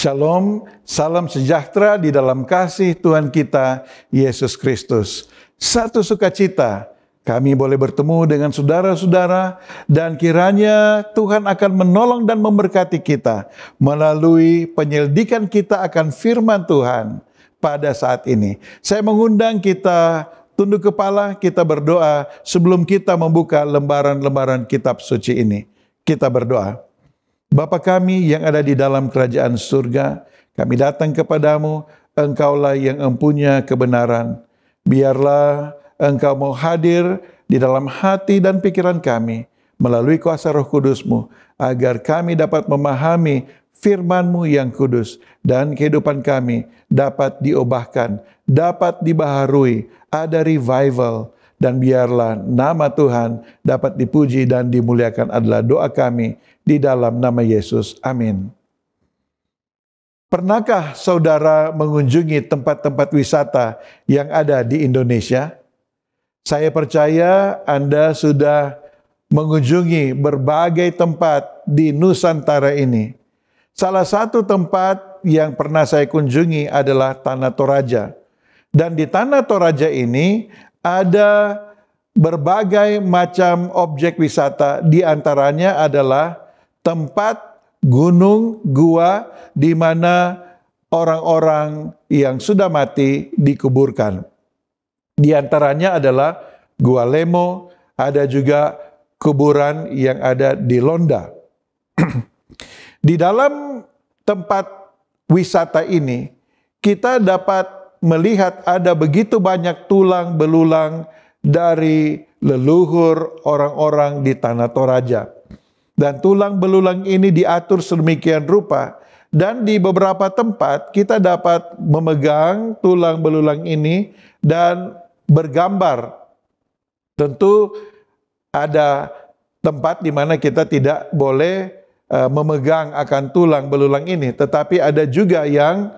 Shalom, salam sejahtera di dalam kasih Tuhan kita, Yesus Kristus. Satu sukacita, kami boleh bertemu dengan saudara-saudara dan kiranya Tuhan akan menolong dan memberkati kita melalui penyelidikan kita akan firman Tuhan pada saat ini. Saya mengundang kita tunduk kepala, kita berdoa sebelum kita membuka lembaran-lembaran kitab suci ini. Kita berdoa. Bapa kami yang ada di dalam kerajaan surga, kami datang kepadamu, Engkaulah yang empunya kebenaran. Biarlah Engkau mau hadir di dalam hati dan pikiran kami, melalui kuasa Roh Kudus-Mu, agar kami dapat memahami firman-Mu yang kudus, dan kehidupan kami dapat diubahkan, dapat dibaharui, ada revival, dan biarlah nama Tuhan dapat dipuji dan dimuliakan adalah doa kami di dalam nama Yesus. Amin. Pernahkah saudara mengunjungi tempat-tempat wisata yang ada di Indonesia? Saya percaya Anda sudah mengunjungi berbagai tempat di Nusantara ini. Salah satu tempat yang pernah saya kunjungi adalah Tanah Toraja. Dan di Tanah Toraja ini ada berbagai macam objek wisata, di antaranya adalah tempat gunung, gua, di mana orang-orang yang sudah mati dikuburkan. Di antaranya adalah Gua Lemo, ada juga kuburan yang ada di Londa. Di dalam tempat wisata ini, kita dapat melihat ada begitu banyak tulang belulang dari leluhur orang-orang di Tanah Toraja. Dan tulang belulang ini diatur sedemikian rupa, dan di beberapa tempat kita dapat memegang tulang belulang ini dan bergambar. Tentu ada tempat di mana kita tidak boleh memegang akan tulang belulang ini, tetapi ada juga yang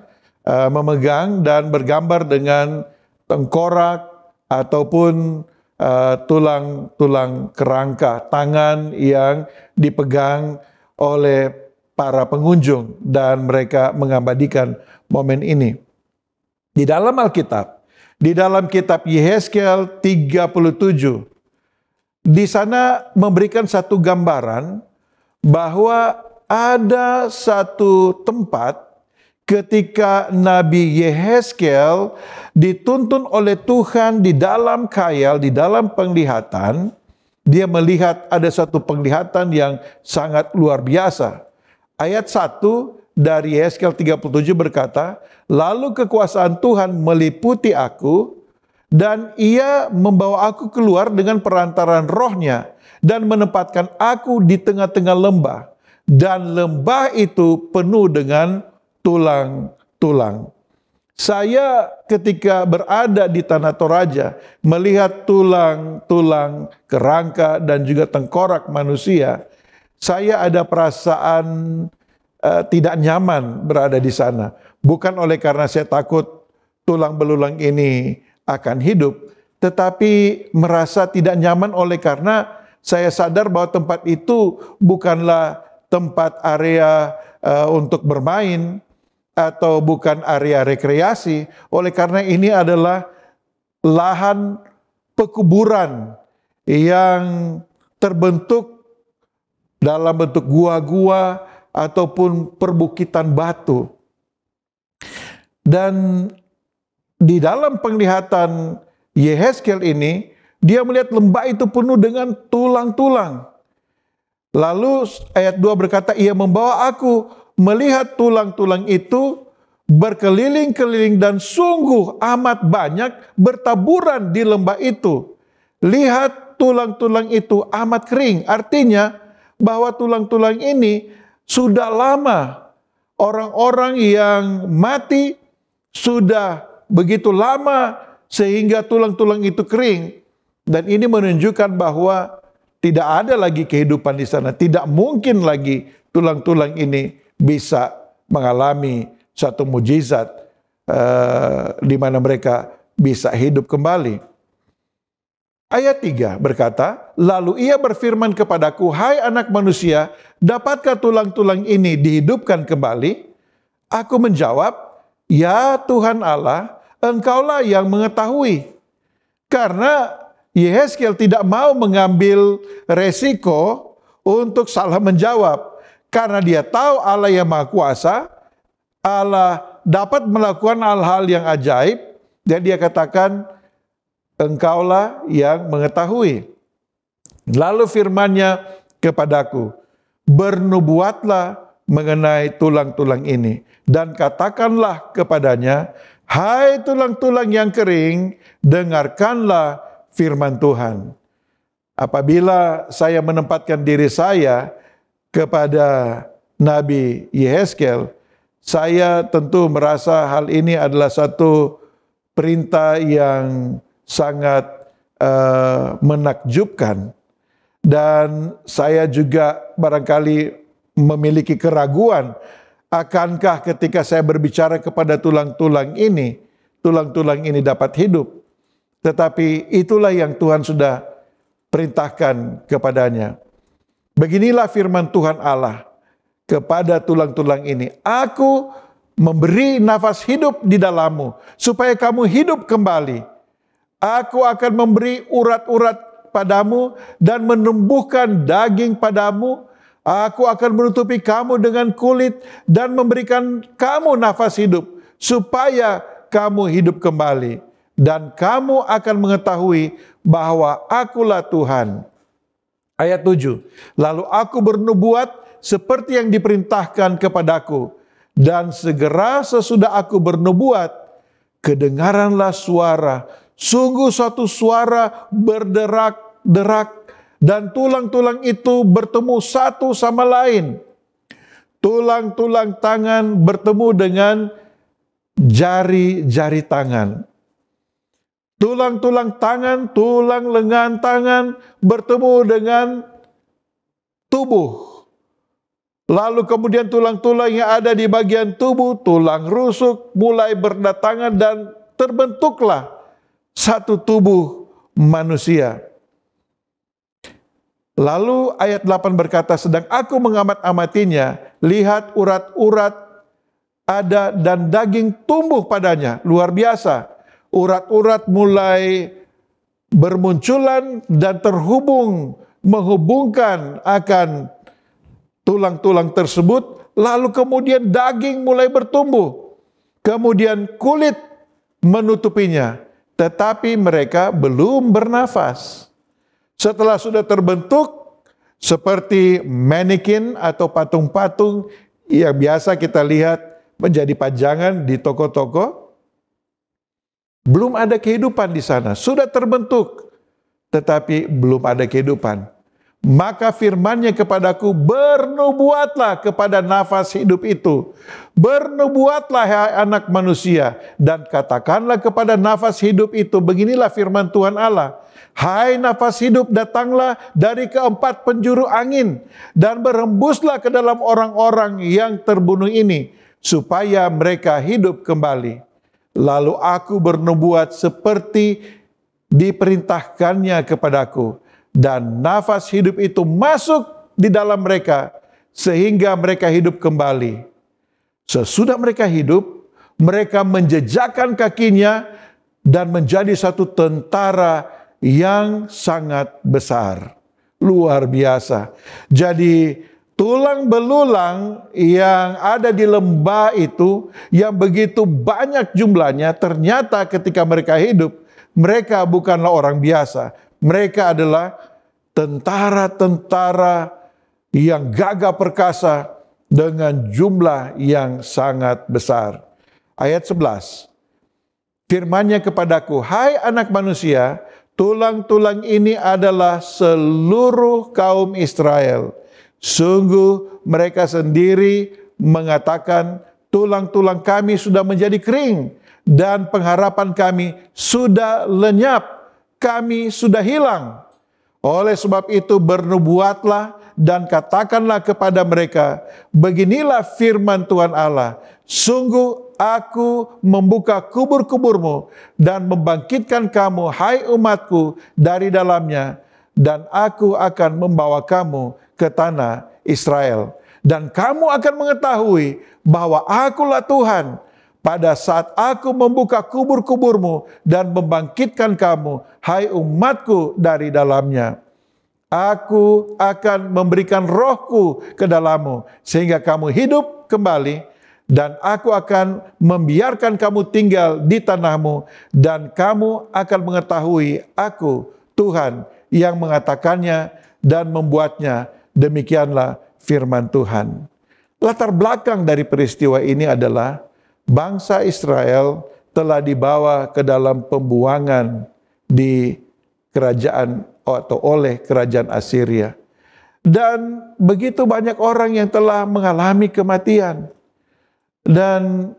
memegang dan bergambar dengan tengkorak ataupun tulang-tulang kerangka tangan yang dipegang oleh para pengunjung dan mereka mengabadikan momen ini. Di dalam Alkitab, di dalam kitab Yehezkiel 37, di sana memberikan satu gambaran bahwa ada satu tempat ketika Nabi Yehezkiel dituntun oleh Tuhan di dalam khayal, di dalam penglihatan, dia melihat ada satu penglihatan yang sangat luar biasa. Ayat 1 dari Yehezkiel 37 berkata, "Lalu kekuasaan Tuhan meliputi aku, dan ia membawa aku keluar dengan perantaran rohnya, dan menempatkan aku di tengah-tengah lembah. Dan lembah itu penuh dengan tulang-tulang." Saya ketika berada di Tanah Toraja melihat tulang-tulang kerangka dan juga tengkorak manusia, saya ada perasaan tidak nyaman berada di sana. Bukan oleh karena saya takut tulang belulang ini akan hidup, tetapi merasa tidak nyaman oleh karena saya sadar bahwa tempat itu bukanlah tempat area untuk bermain, atau bukan area rekreasi, oleh karena ini adalah lahan pekuburan yang terbentuk dalam bentuk gua-gua ataupun perbukitan batu. Dan di dalam penglihatan Yehezkiel ini, dia melihat lembah itu penuh dengan tulang-tulang. Lalu ayat 2 berkata, ia membawa aku melihat tulang-tulang itu berkeliling-keliling dan sungguh amat banyak bertaburan di lembah itu. Lihat tulang-tulang itu amat kering. Artinya bahwa tulang-tulang ini sudah lama. Orang-orang yang mati sudah begitu lama sehingga tulang-tulang itu kering. Dan ini menunjukkan bahwa tidak ada lagi kehidupan di sana. Tidak mungkin lagi tulang-tulang ini bisa mengalami satu mujizat di mana mereka bisa hidup kembali. Ayat 3 berkata, lalu ia berfirman kepadaku, hai anak manusia, dapatkah tulang-tulang ini dihidupkan kembali? Aku menjawab, ya Tuhan Allah, Engkaulah yang mengetahui. Karena Yehezkiel tidak mau mengambil resiko untuk salah menjawab. Karena dia tahu Allah yang Maha Kuasa, Allah dapat melakukan hal-hal yang ajaib, dan dia katakan, Engkaulah yang mengetahui. Lalu firman-Nya kepadaku, bernubuatlah mengenai tulang-tulang ini, dan katakanlah kepadanya, hai tulang-tulang yang kering, dengarkanlah firman Tuhan. Apabila saya menempatkan diri saya kepada Nabi Yehezkiel, saya tentu merasa hal ini adalah satu perintah yang sangat menakjubkan. Dan saya juga barangkali memiliki keraguan, akankah ketika saya berbicara kepada tulang-tulang ini dapat hidup? Tetapi itulah yang Tuhan sudah perintahkan kepadanya. Beginilah firman Tuhan Allah kepada tulang-tulang ini, aku memberi nafas hidup di dalammu, supaya kamu hidup kembali. Aku akan memberi urat-urat padamu dan menumbuhkan daging padamu. Aku akan menutupi kamu dengan kulit dan memberikan kamu nafas hidup, supaya kamu hidup kembali. Dan kamu akan mengetahui bahwa akulah Tuhan. Ayat 7. Lalu aku bernubuat seperti yang diperintahkan kepadaku. Dan segera sesudah aku bernubuat, kedengaranlah suara, sungguh suatu suara berderak-derak, dan tulang-tulang itu bertemu satu sama lain. Tulang-tulang tangan bertemu dengan jari-jari tangan. Tulang-tulang tangan, tulang lengan tangan bertemu dengan tubuh. Lalu kemudian tulang-tulang yang ada di bagian tubuh, tulang rusuk, mulai berdatangan dan terbentuklah satu tubuh manusia. Lalu ayat 8 berkata, sedang aku mengamat-amatinya, lihat urat-urat ada dan daging tumbuh padanya. Luar biasa. Urat-urat mulai bermunculan dan menghubungkan akan tulang-tulang tersebut. Lalu kemudian daging mulai bertumbuh. Kemudian kulit menutupinya. Tetapi mereka belum bernafas. Setelah sudah terbentuk seperti manekin atau patung-patung yang biasa kita lihat menjadi pajangan di toko-toko, belum ada kehidupan di sana. Sudah terbentuk, tetapi belum ada kehidupan. Maka firman-Nya kepadaku, bernubuatlah kepada nafas hidup itu. Bernubuatlah hai anak manusia, dan katakanlah kepada nafas hidup itu, beginilah firman Tuhan Allah. Hai nafas hidup, datanglah dari keempat penjuru angin, dan berhembuslah ke dalam orang-orang yang terbunuh ini, supaya mereka hidup kembali. Lalu aku bernubuat seperti diperintahkannya kepadaku, dan nafas hidup itu masuk di dalam mereka, sehingga mereka hidup kembali. Sesudah mereka hidup, mereka menjejakkan kakinya dan menjadi satu tentara yang sangat besar. Luar biasa. Jadi tulang belulang yang ada di lembah itu, yang begitu banyak jumlahnya, ternyata ketika mereka hidup, mereka bukanlah orang biasa. Mereka adalah tentara-tentara yang gagah perkasa dengan jumlah yang sangat besar. Ayat 11. Firman-Nya kepadaku, hai anak manusia, tulang-tulang ini adalah seluruh kaum Israel. Sungguh mereka sendiri mengatakan, tulang-tulang kami sudah menjadi kering, dan pengharapan kami sudah lenyap, kami sudah hilang. Oleh sebab itu bernubuatlah dan katakanlah kepada mereka, beginilah firman Tuhan Allah, sungguh aku membuka kubur-kuburmu dan membangkitkan kamu, hai umatku, dari dalamnya, dan aku akan membawa kamu ke tanah Israel. Dan kamu akan mengetahui bahwa Akulah Tuhan pada saat Aku membuka kubur-kuburmu dan membangkitkan kamu, hai umatku, dari dalamnya. Aku akan memberikan rohku ke dalammu, sehingga kamu hidup kembali, dan Aku akan membiarkan kamu tinggal di tanahmu, dan kamu akan mengetahui Aku, Tuhan, yang mengatakannya dan membuatnya. Demikianlah firman Tuhan. Latar belakang dari peristiwa ini adalah bangsa Israel telah dibawa ke dalam pembuangan di kerajaan atau oleh kerajaan Assyria. Dan begitu banyak orang yang telah mengalami kematian. Dan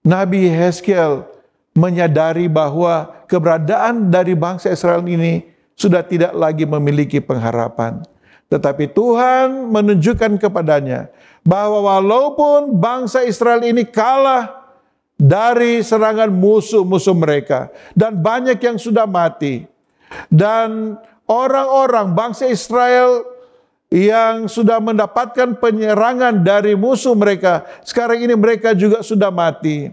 Nabi Yehezkiel menyadari bahwa keberadaan dari bangsa Israel ini sudah tidak lagi memiliki pengharapan. Tetapi Tuhan menunjukkan kepadanya bahwa walaupun bangsa Israel ini kalah dari serangan musuh-musuh mereka, dan banyak yang sudah mati, dan orang-orang bangsa Israel yang sudah mendapatkan penyerangan dari musuh mereka, sekarang ini mereka juga sudah mati.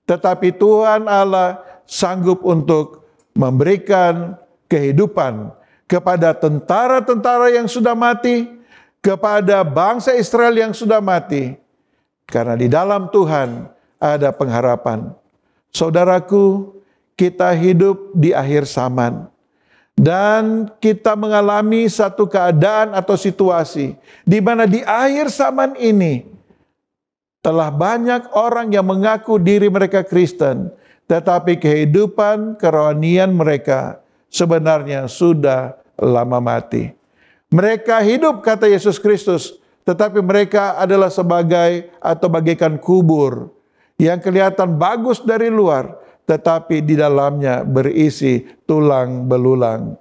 Tetapi Tuhan Allah sanggup untuk memberikan kehidupan kepada tentara-tentara yang sudah mati, kepada bangsa Israel yang sudah mati. Karena di dalam Tuhan ada pengharapan. Saudaraku, kita hidup di akhir zaman. Dan kita mengalami satu keadaan atau situasi di mana di akhir zaman ini telah banyak orang yang mengaku diri mereka Kristen, tetapi kehidupan kerohanian mereka sebenarnya sudah lama mati. Mereka hidup, kata Yesus Kristus, tetapi mereka adalah sebagai atau bagaikan kubur yang kelihatan bagus dari luar, tetapi di dalamnya berisi tulang belulang.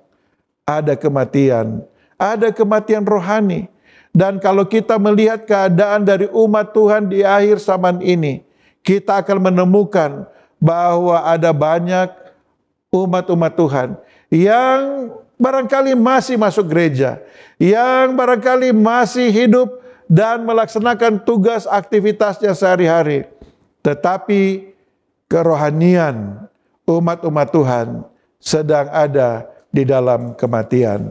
Ada kematian rohani. Dan kalau kita melihat keadaan dari umat Tuhan di akhir zaman ini, kita akan menemukan bahwa ada banyak umat-umat Tuhan yang barangkali masih masuk gereja, yang barangkali masih hidup dan melaksanakan tugas aktivitasnya sehari-hari. Tetapi kerohanian umat-umat Tuhan sedang ada di dalam kematian.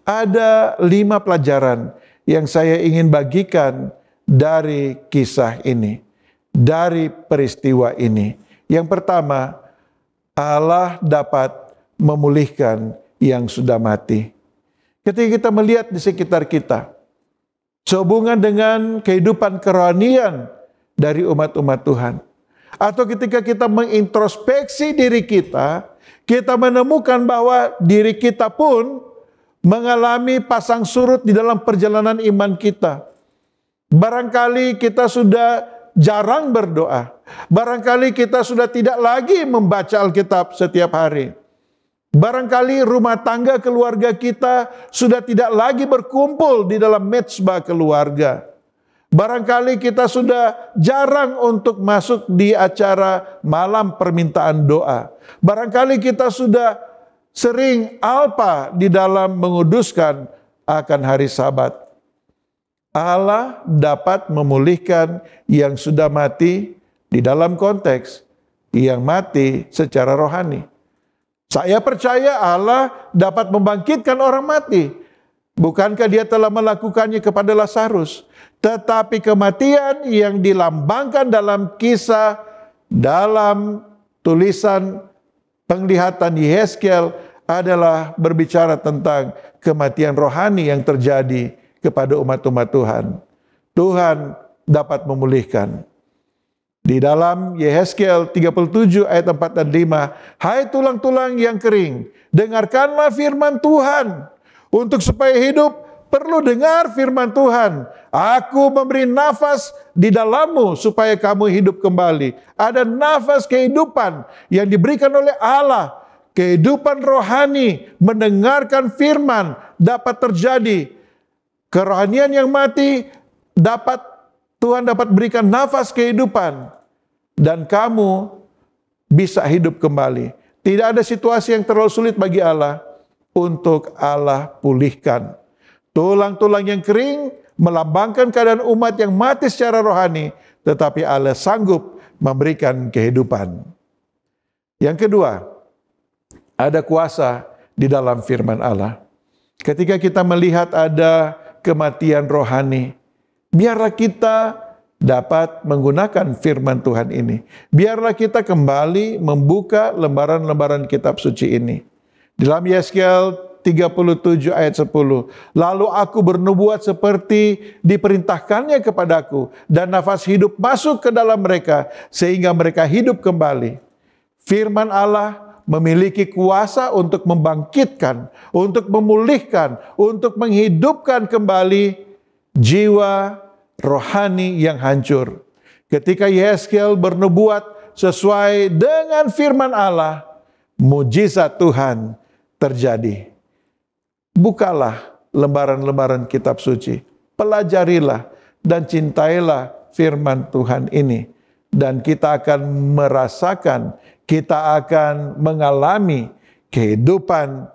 Ada 5 pelajaran yang saya ingin bagikan dari kisah ini, dari peristiwa ini. Yang pertama, Allah dapat memulihkan yang sudah mati. Ketika kita melihat di sekitar kita, sehubungan dengan kehidupan kerohanian dari umat-umat Tuhan, atau ketika kita mengintrospeksi diri kita menemukan bahwa diri kita pun mengalami pasang surut di dalam perjalanan iman kita. Barangkali kita sudah jarang berdoa. Barangkali kita sudah tidak lagi membaca Alkitab setiap hari. Barangkali rumah tangga keluarga kita sudah tidak lagi berkumpul di dalam mezbah keluarga. Barangkali kita sudah jarang untuk masuk di acara malam permintaan doa. Barangkali kita sudah sering alpa di dalam menguduskan akan hari Sabat. Allah dapat memulihkan yang sudah mati di dalam konteks yang mati secara rohani. Saya percaya Allah dapat membangkitkan orang mati. Bukankah Dia telah melakukannya kepada Lazarus? Tetapi kematian yang dilambangkan dalam kisah, dalam tulisan penglihatan Yehezkiel adalah berbicara tentang kematian rohani yang terjadi kepada umat-umat Tuhan. Tuhan dapat memulihkan. Di dalam Yehezkiel 37 ayat 4 dan 5, hai tulang-tulang yang kering, dengarkanlah firman Tuhan. Untuk supaya hidup, perlu dengar firman Tuhan. Aku memberi nafas di dalammu supaya kamu hidup kembali. Ada nafas kehidupan yang diberikan oleh Allah. Kehidupan rohani, mendengarkan firman dapat terjadi. Kerohanian yang mati Tuhan dapat berikan nafas kehidupan dan kamu bisa hidup kembali. Tidak ada situasi yang terlalu sulit bagi Allah untuk Allah pulihkan. Tulang-tulang yang kering melambangkan keadaan umat yang mati secara rohani, tetapi Allah sanggup memberikan kehidupan. Yang kedua, ada kuasa di dalam firman Allah. Ketika kita melihat ada kematian rohani, biarlah kita dapat menggunakan firman Tuhan ini. Biarlah kita kembali membuka lembaran-lembaran kitab suci ini. Dalam Yesaya 37 ayat 10, lalu aku bernubuat seperti diperintahkannya kepadaku, dan nafas hidup masuk ke dalam mereka, sehingga mereka hidup kembali. Firman Allah memiliki kuasa untuk membangkitkan, untuk memulihkan, untuk menghidupkan kembali jiwa rohani yang hancur. Ketika Yesaya bernubuat sesuai dengan firman Allah, mujizat Tuhan terjadi. Bukalah lembaran-lembaran kitab suci, pelajarilah dan cintailah firman Tuhan ini, dan kita akan merasakan, kita akan mengalami kehidupan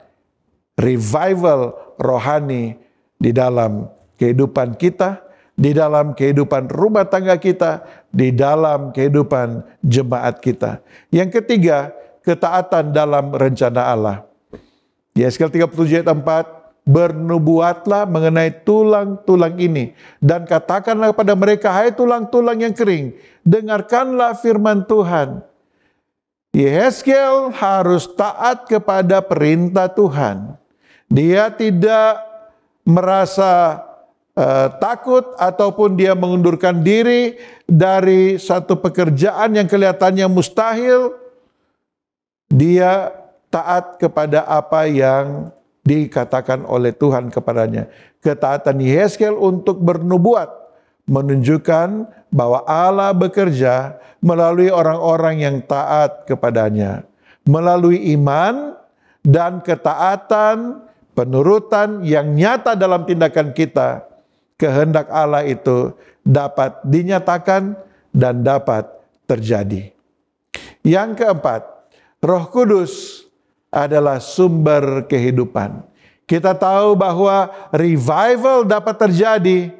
revival rohani di dalam kehidupan kita, di dalam kehidupan rumah tangga kita, di dalam kehidupan jemaat kita. Yang ketiga, ketaatan dalam rencana Allah. Yesaya 37 ayat 4, bernubuatlah mengenai tulang-tulang ini, dan katakanlah kepada mereka, hai tulang-tulang yang kering, dengarkanlah firman Tuhan. Yesaya harus taat kepada perintah Tuhan. Dia tidak merasa takut ataupun dia mengundurkan diri dari satu pekerjaan yang kelihatannya mustahil. Dia taat kepada apa yang dikatakan oleh Tuhan kepadanya. Ketaatan Yesaya untuk bernubuat menunjukkan bahwa Allah bekerja melalui orang-orang yang taat kepadanya. Melalui iman dan ketaatan, penurutan yang nyata dalam tindakan kita, kehendak Allah itu dapat dinyatakan dan dapat terjadi. Yang keempat, Roh Kudus adalah sumber kehidupan. Kita tahu bahwa revival dapat terjadi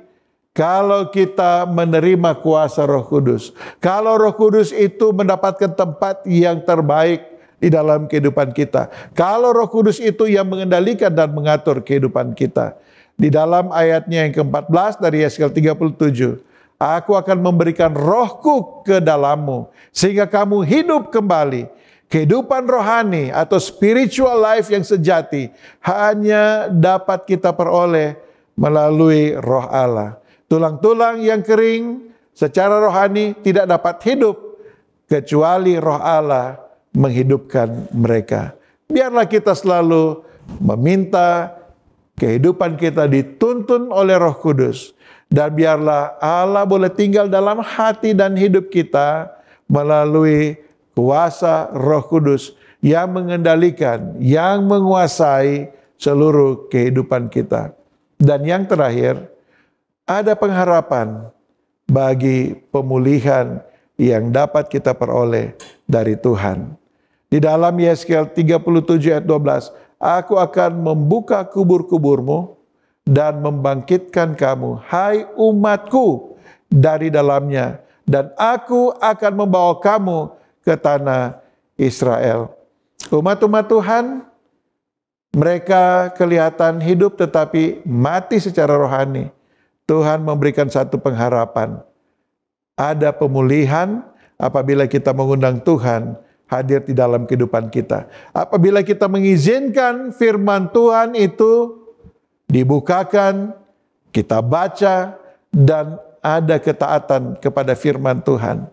kalau kita menerima kuasa Roh Kudus. Kalau Roh Kudus itu mendapatkan tempat yang terbaik di dalam kehidupan kita. Kalau Roh Kudus itu yang mengendalikan dan mengatur kehidupan kita. Di dalam ayatnya yang ke-14 dari Yesaya 37, aku akan memberikan rohku ke dalammu, sehingga kamu hidup kembali. Kehidupan rohani atau spiritual life yang sejati hanya dapat kita peroleh melalui Roh Allah. Tulang-tulang yang kering secara rohani tidak dapat hidup kecuali Roh Allah menghidupkan mereka. Biarlah kita selalu meminta kehidupan kita dituntun oleh Roh Kudus, dan biarlah Allah boleh tinggal dalam hati dan hidup kita melalui kuasa Roh Kudus yang mengendalikan, yang menguasai seluruh kehidupan kita. Dan yang terakhir, ada pengharapan bagi pemulihan yang dapat kita peroleh dari Tuhan. Di dalam Yesaya 37 ayat 12, aku akan membuka kubur-kuburmu dan membangkitkan kamu, hai umatku, dari dalamnya, dan aku akan membawa kamu ke tanah Israel. Umat-umat Tuhan, mereka kelihatan hidup tetapi mati secara rohani. Tuhan memberikan satu pengharapan. Ada pemulihan apabila kita mengundang Tuhan hadir di dalam kehidupan kita. Apabila kita mengizinkan firman Tuhan itu dibukakan, kita baca, dan ada ketaatan kepada firman Tuhan.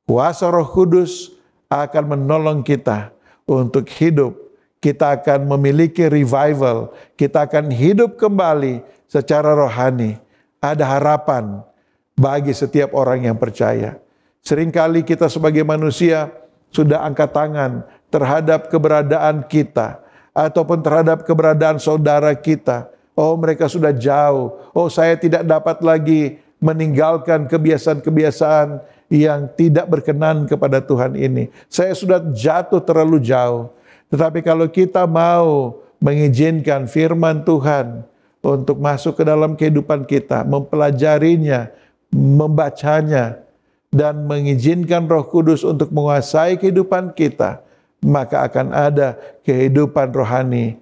Kuasa Roh Kudus akan menolong kita untuk hidup. Kita akan memiliki revival. Kita akan hidup kembali secara rohani. Ada harapan bagi setiap orang yang percaya. Seringkali kita sebagai manusia sudah angkat tangan terhadap keberadaan kita ataupun terhadap keberadaan saudara kita. Oh, mereka sudah jauh. Oh, saya tidak dapat lagi meninggalkan kebiasaan-kebiasaan yang tidak berkenan kepada Tuhan ini. Saya sudah jatuh terlalu jauh. Tetapi kalau kita mau mengizinkan firman Tuhan untuk masuk ke dalam kehidupan kita, mempelajarinya, membacanya, dan mengizinkan Roh Kudus untuk menguasai kehidupan kita, maka akan ada kehidupan rohani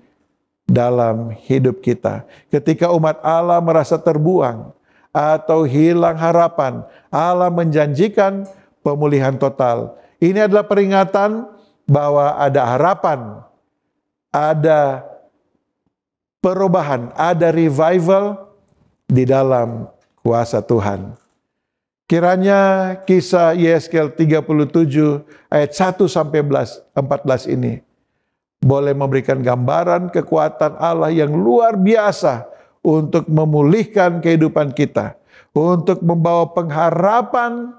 dalam hidup kita. Ketika umat Allah merasa terbuang atau hilang harapan, Allah menjanjikan pemulihan total. Ini adalah peringatan bahwa ada harapan, ada perubahan, ada revival di dalam kuasa Tuhan. Kiranya kisah Yeskel 37 ayat 1 sampai 14 ini boleh memberikan gambaran kekuatan Allah yang luar biasa untuk memulihkan kehidupan kita, untuk membawa pengharapan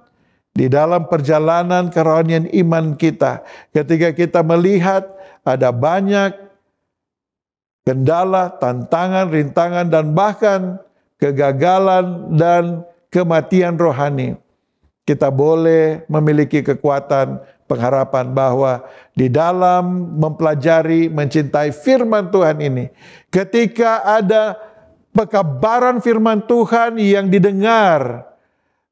di dalam perjalanan kerohanian iman kita. Ketika kita melihat ada banyak kendala, tantangan, rintangan, dan bahkan kegagalan dan kematian rohani, kita boleh memiliki kekuatan pengharapan bahwa di dalam mempelajari, mencintai firman Tuhan ini, ketika ada pekabaran firman Tuhan yang didengar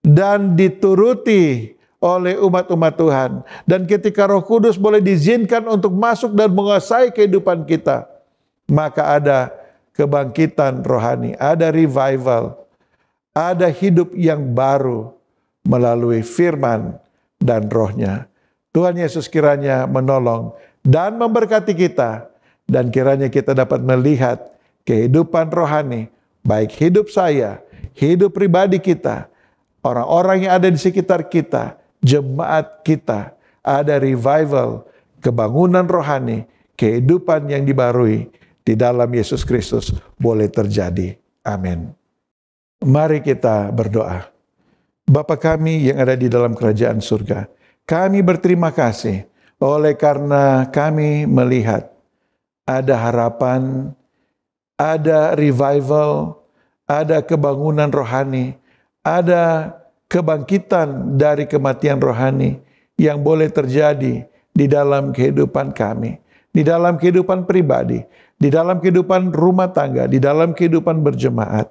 dan dituruti oleh umat-umat Tuhan, dan ketika Roh Kudus boleh diizinkan untuk masuk dan menguasai kehidupan kita, maka ada kebangkitan rohani, ada revival, ada hidup yang baru melalui firman dan Roh-Nya. Tuhan Yesus kiranya menolong dan memberkati kita, dan kiranya kita dapat melihat kehidupan rohani, baik hidup saya, hidup pribadi kita, orang-orang yang ada di sekitar kita, jemaat kita, ada revival, kebangunan rohani, kehidupan yang dibarui di dalam Yesus Kristus boleh terjadi. Amin. Mari kita berdoa. Bapa kami yang ada di dalam kerajaan surga, kami berterima kasih oleh karena kami melihat ada harapan, ada revival, ada kebangunan rohani, ada kebangkitan dari kematian rohani yang boleh terjadi di dalam kehidupan kami, di dalam kehidupan pribadi, di dalam kehidupan rumah tangga, di dalam kehidupan berjemaat.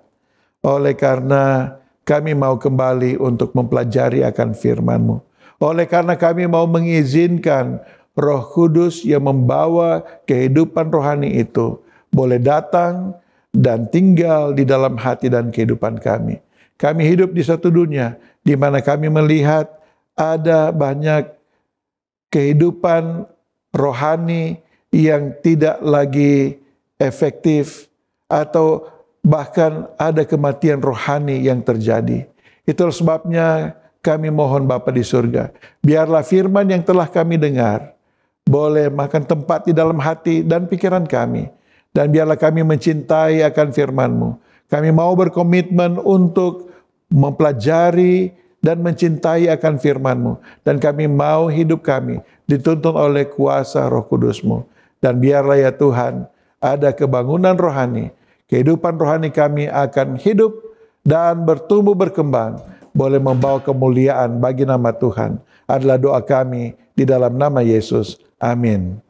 Oleh karena kami mau kembali untuk mempelajari akan firman-Mu. Oleh karena kami mau mengizinkan Roh Kudus yang membawa kehidupan rohani itu boleh datang dan tinggal di dalam hati dan kehidupan kami. Kami hidup di satu dunia di mana kami melihat ada banyak kehidupan rohani yang tidak lagi efektif, atau bahkan ada kematian rohani yang terjadi. Itulah sebabnya kami mohon Bapa di surga, biarlah firman yang telah kami dengar boleh makan tempat di dalam hati dan pikiran kami, dan biarlah kami mencintai akan firman-Mu. Kami mau berkomitmen untuk mempelajari dan mencintai akan firman-Mu, dan kami mau hidup kami dituntun oleh kuasa Roh Kudus-Mu. Dan biarlah ya Tuhan, ada kebangunan rohani, kehidupan rohani kami akan hidup dan bertumbuh berkembang, boleh membawa kemuliaan bagi nama Tuhan. Adalah doa kami di dalam nama Yesus. Amin.